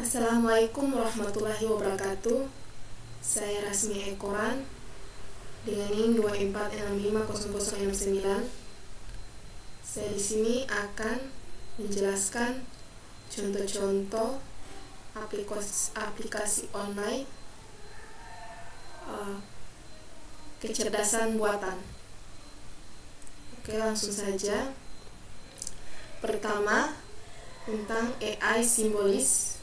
Assalamualaikum warahmatullahi wabarakatuh. Saya Rasmi Ekoran dengan NIM 24650069. Saya di sini akan menjelaskan contoh-contoh aplikasi online kecerdasan buatan. Oke, langsung saja. Pertama, tentang AI simbolis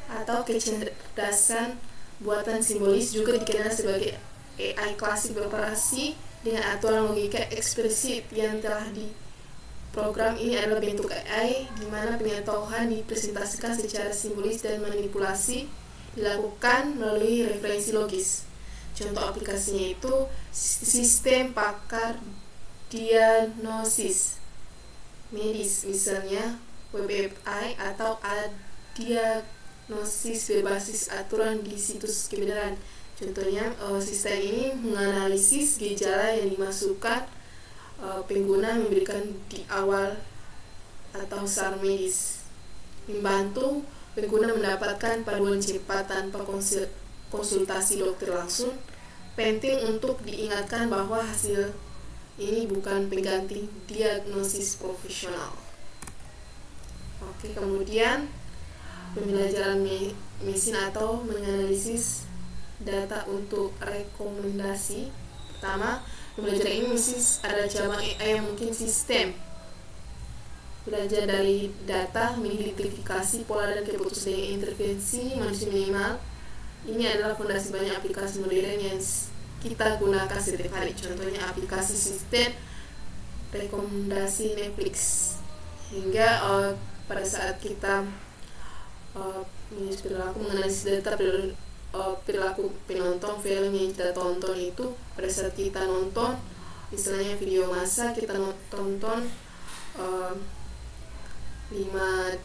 atau kecerdasan buatan simbolis, juga dikenal sebagai AI klasik, beroperasi dengan aturan logika eksplisit yang telah diprogram. Ini adalah bentuk AI di mana pengetahuan dipresentasikan secara simbolis dan manipulasi dilakukan melalui referensi logis. Contoh aplikasinya itu sistem pakar diagnosis medis, misalnya WebAI, atau diagnosis berbasis aturan di situs kebenaran. Contohnya, sistem ini menganalisis gejala yang dimasukkan pengguna memberikan di awal atau saran medis, membantu pengguna mendapatkan paduan cepat tanpa konsultasi dokter langsung. Penting untuk diingatkan bahwa hasil ini bukan pengganti diagnosis profesional. Oke, kemudian pembelajaran mesin atau menganalisis data untuk rekomendasi. Pertama, pembelajaran ini mesin ada cabang AI yang mungkin sistem belajar dari data, mengidentifikasi pola dan keputusan dengan intervensi manusia minimal. Ini adalah fondasi banyak aplikasi modern yang kita gunakan setiap hari. Contohnya aplikasi sistem rekomendasi Netflix, hingga pada saat kita menganalisis data perilaku penonton film yang kita tonton itu, pada saat kita nonton misalnya video masak, kita tonton 5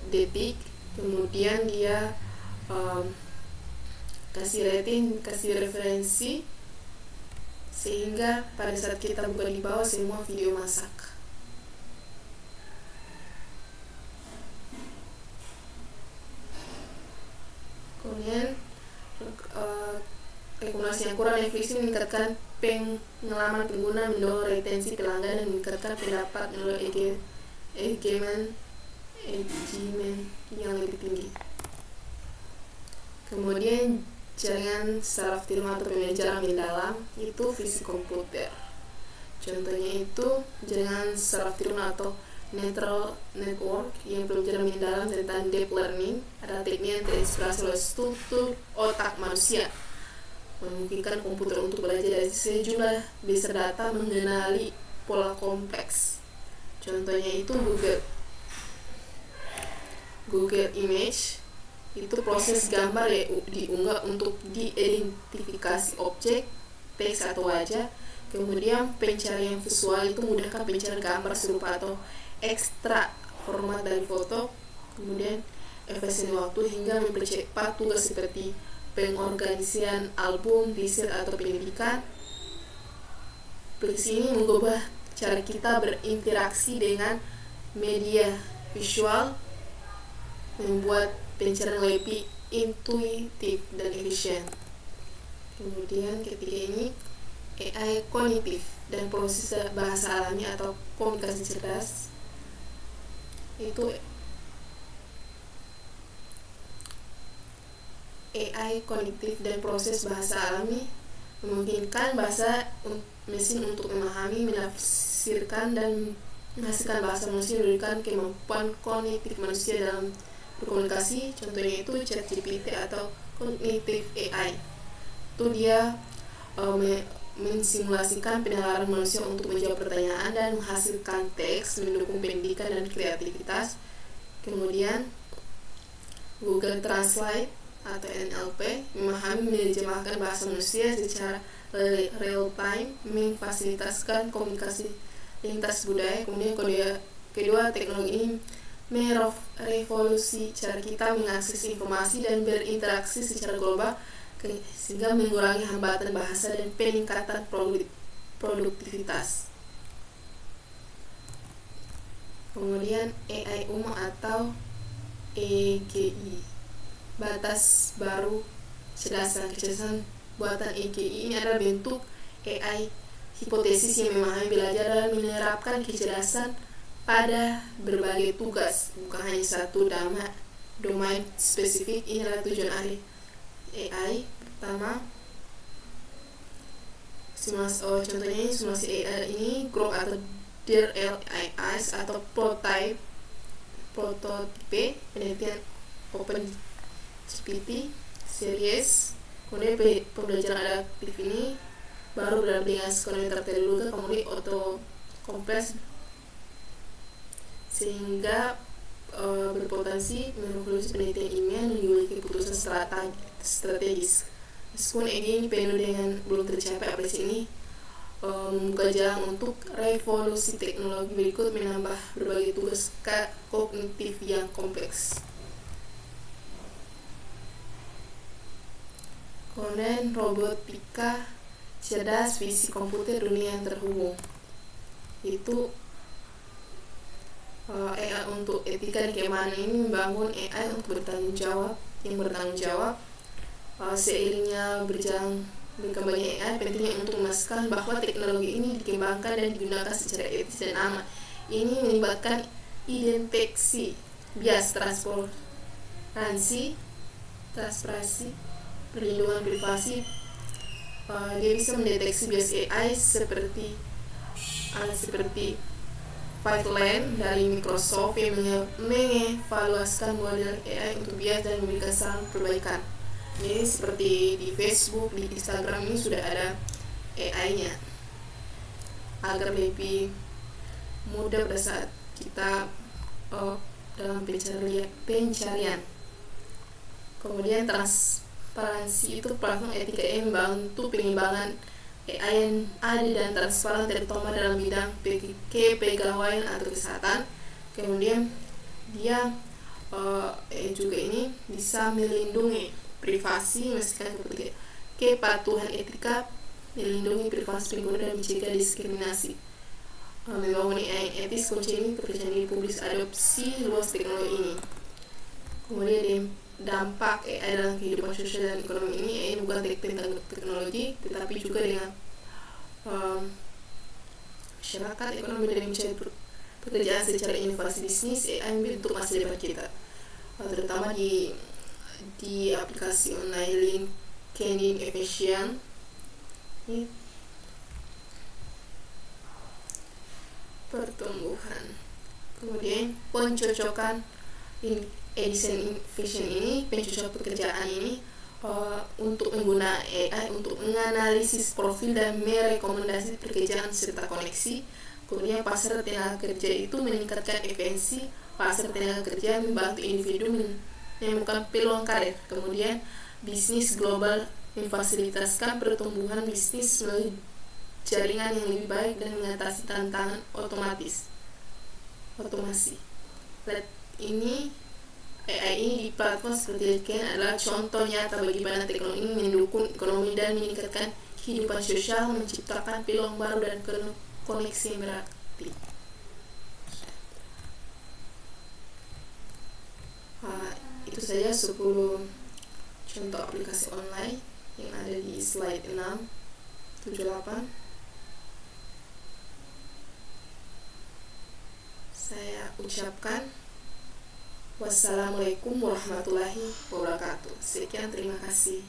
detik, kemudian dia kasih rating, kasih referensi, sehingga pada saat kita buka di bawah semua video masak. Kemudian rekomendasi yang kurang Netflix meningkatkan pengalaman pengguna, mendorong retensi pelanggan, dan meningkatkan pendapat melalui engagement yang lebih tinggi. Kemudian jaringan saraf tiru atau pembelajaran mendalam itu fisik komputer. Contohnya itu jaringan saraf tiru atau neural network yang pembelajaran mendalam tentang deep learning adalah teknik yang terinspirasi oleh struktur otak manusia, memungkinkan komputer untuk belajar dari sejumlah besar data, mengenali pola kompleks. Contohnya itu Google Image, itu proses gambar yang diunggah untuk diidentifikasi objek, teks atau wajah. Kemudian pencarian visual itu mudahkan pencarian gambar serupa atau ekstra format dari foto. Kemudian efisiensi waktu hingga mempercepat tugas seperti pengorganisian album, riset atau pendidikan. Aplikasi ini mengubah cara kita berinteraksi dengan media visual, membuat pencarian lebih intuitif dan efisien. Kemudian ketiga ini AI kognitif dan proses bahasa alami atau komunikasi cerdas. Itu AI kognitif dan proses bahasa alami memungkinkan bahasa mesin untuk memahami, menafsirkan, dan menghasilkan bahasa manusia, memberikan kemampuan kognitif manusia dalam berkomunikasi. Contohnya itu ChatGPT atau Cognitive AI. Itu dia mensimulasikan pendengaran manusia untuk menjawab pertanyaan dan menghasilkan teks, mendukung pendidikan dan kreativitas. Kemudian Google Translate atau NLP memahami, menerjemahkan bahasa manusia secara real time, memfasilitasikan komunikasi lintas budaya. Kemudian kedua, teknologi ini merevolusi cara kita mengakses informasi dan berinteraksi secara global, sehingga mengurangi hambatan bahasa dan peningkatan produktivitas. Kemudian AI umum atau EGI, batas baru kecerdasan buatan AGI ini adalah bentuk AI hipotesis yang memahami, belajar, dan menerapkan kecerdasan pada berbagai tugas, bukan hanya satu domain spesifik. Ini adalah tujuan AI. Pertama, contohnya ini simulasi AI ini Grok atau DRLIS atau prototipe penelitian OpenGPT series. Kemudian pembelajaran adaptif ini baru dengan skala tertentu, kemudian auto kompleks sehingga berpotensi merevolusi penelitian ilmiah dan memiliki keputusan strategis. Meskipun ini penuh dengan belum tercapai, aplikasi ini membuka jalan untuk revolusi teknologi berikut, menambah berbagai tugas kognitif yang kompleks. Kemudian robotika cerdas, fisik komputer, dunia yang terhubung. Itu AI untuk etika dan keamanan ini membangun AI untuk bertanggung jawab seiringnya berkembangnya AI, pentingnya untuk memastikan bahwa teknologi ini dikembangkan dan digunakan secara etis dan aman. Ini melibatkan identifikasi bias, transparansi, perlindungan privasi. Dia bisa mendeteksi bias AI seperti Python dari Microsoft yang mengevaluasikan model AI untuk bias dan memberikan saran perbaikan. Ini seperti di Facebook, di Instagram ini sudah ada AI-nya agar lebih mudah pada saat kita dalam pencarian. Kemudian transparansi itu platform etika yang membantu pengembangan AI yang adil dan transparan, terutama dalam bidang kepegawaian atau kesehatan. Kemudian dia juga ini bisa melindungi privasi, memastikan kepatuhan etika, melindungi privasi pengguna dan mencegah diskriminasi. Membangun AI yang etis, kunci ini kepercayaan diri publik, adopsi luas teknologi ini. Kemudian dampak AI dalam kehidupan sosial dan ekonomi ini bukan tentang teknologi, tetapi juga dengan masyarakat, ekonomi, dan mencari pekerjaan secara inovasi bisnis. AI membentuk masa depan kita, terutama di aplikasi online LinkedIn efisien. Pertumbuhan, kemudian pencocokan Edison Vision ini, pencocok pekerjaan ini untuk menggunakan AI untuk menganalisis profil dan merekomendasi pekerjaan serta koneksi. Kemudian pasar tenaga kerja itu meningkatkan efisiensi pasar tenaga kerja, membantu individu menemukan peluang karir. Kemudian bisnis global memfasilitasikan pertumbuhan bisnis melalui jaringan yang lebih baik dan mengatasi tantangan otomasi. Ini AI ini di platform seperti LinkedIn adalah contoh nyata bagaimana teknologi ini mendukung ekonomi dan meningkatkan kehidupan sosial, menciptakan peluang baru dan koneksi yang berarti. Itu saja 10 contoh aplikasi online yang ada di slide 678. Saya ucapkan wassalamualaikum warahmatullahi wabarakatuh. Sekian, terima kasih.